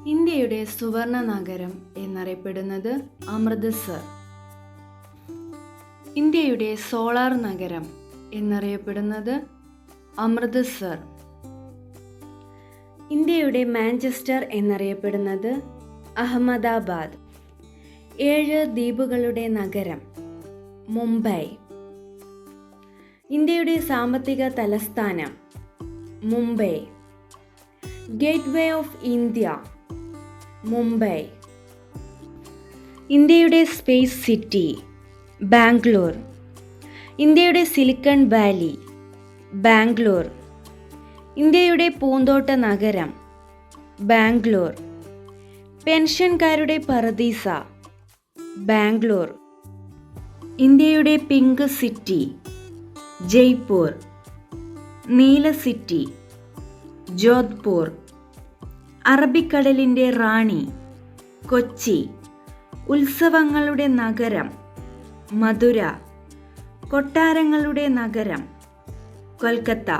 ഇന്ത്യയുടെ സുവർണ നഗരം എന്നറിയപ്പെടുന്നത് അമൃത്സർ. ഇന്ത്യയുടെ സോളാർ നഗരം എന്നറിയപ്പെടുന്നത് അമൃത്സർ. ഇന്ത്യയുടെ മാഞ്ചസ്റ്റർ എന്നറിയപ്പെടുന്നത് അഹമ്മദാബാദ്. 7 ദ്വീപുകളുടെ നഗരം മുംബൈ. ഇന്ത്യയുടെ സാമ്പത്തിക തലസ്ഥാനം Mumbai. Gateway of India Mumbai. ഇന്ത്യയുടെ സ്പേസ് സിറ്റി ബാംഗ്ലൂർ. ഇന്ത്യയുടെ സിലിക്കൺ വാലി ബാംഗ്ലൂർ. ഇന്ത്യയുടെ പൂന്തോട്ട നഗരം ബാംഗ്ലൂർ. പെൻഷൻകാരുടെ പറദീസ ബാംഗ്ലൂർ. ഇന്ത്യയുടെ പിങ്ക് സിറ്റി ജയ്പൂർ. നീല സിറ്റി ജോധ്പൂർ. അറബിക്കടലിൻ്റെ റാണി കൊച്ചി. ഉത്സവങ്ങളുടെ നഗരം മധുര. കൊട്ടാരങ്ങളുടെ നഗരം കൊൽക്കത്ത.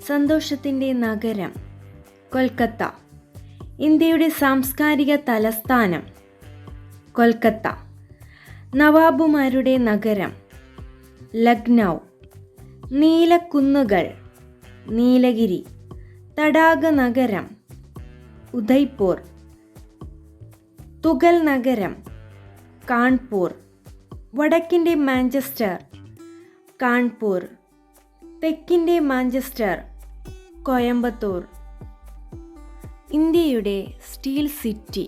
സന്തോഷത്തിൻ്റെ നഗരം കൊൽക്കത്ത. ഇന്ത്യയുടെ സാംസ്കാരിക തലസ്ഥാനം കൊൽക്കത്ത. നവാബുമാരുടെ നഗരം ലക്നൗ. നീലക്കുന്നുകൾ നീലഗിരി. തടാക നഗരം ഉദയ്പൂർ. തുകൽ നഗരം കാൺപൂർ. വടക്കിൻ്റെ മാഞ്ചസ്റ്റർ കാൺപൂർ. തെക്കിൻ്റെ മാഞ്ചസ്റ്റർ കോയമ്പത്തൂർ. ഇന്ത്യയുടെ സ്റ്റീൽ സിറ്റി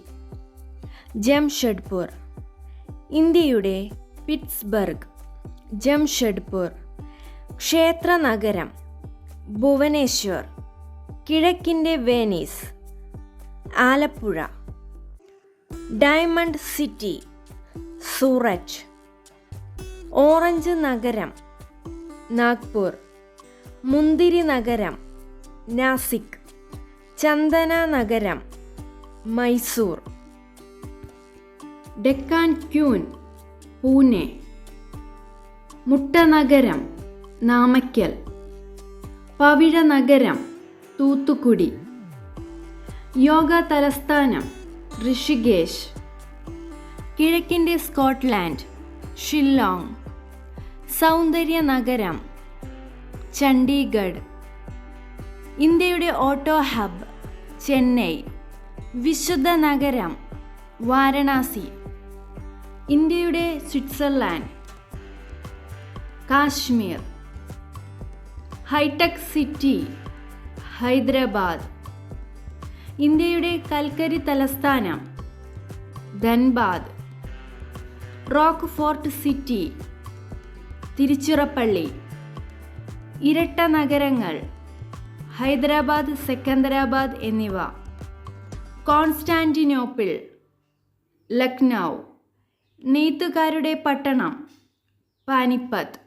ജംഷഡ്പൂർ. ഇന്ത്യയുടെ പിറ്റ്സ്ബർഗ് ജംഷഡ്പൂർ. ക്ഷേത്ര നഗരം ഭുവനേശ്വർ. കിഴക്കിൻ്റെ Venice Alappuzha. Diamond city Surat. Orange നഗരം നാഗ്പൂർ. മുന്തിരി നഗരം നാസിക്. ചന്ദന നഗരം മൈസൂർ. ഡെക്കാൻ ക്യൂൻ പൂനെ. മുട്ട നഗരം നാമക്കൽ. പവിഴ നഗരം തൂത്തുക്കുടി. യോഗ തലസ്ഥാനം ഋഷികേശ്. കിഴക്കിൻ്റെ സ്കോട്ട്ലാൻഡ് ഷില്ലോങ്. സൗന്ദര്യ നഗരം ചണ്ഡീഗഡ്. ഇന്ത്യയുടെ ഓട്ടോ ഹബ് ചെന്നൈ. വിശുദ്ധ നഗരം വാരണാസി. ഇന്ത്യയുടെ Switzerland Kashmir. Hi tech city Hyderabad. ഇന്ത്യയുടെ കൽക്കരി തലസ്ഥാനം Dhanbad. Rock fort city Tiruchirappalli. ഇരട്ട നഗരങ്ങൾ ഹൈദരാബാദ് സെക്കന്ദരാബാദ് എന്നിവ. കോൺസ്റ്റാന്റിനോപ്പിൾ ലക്നൗ. നെയ്ത്തുകാരുടെ പട്ടണം പാനിപ്പത്ത്.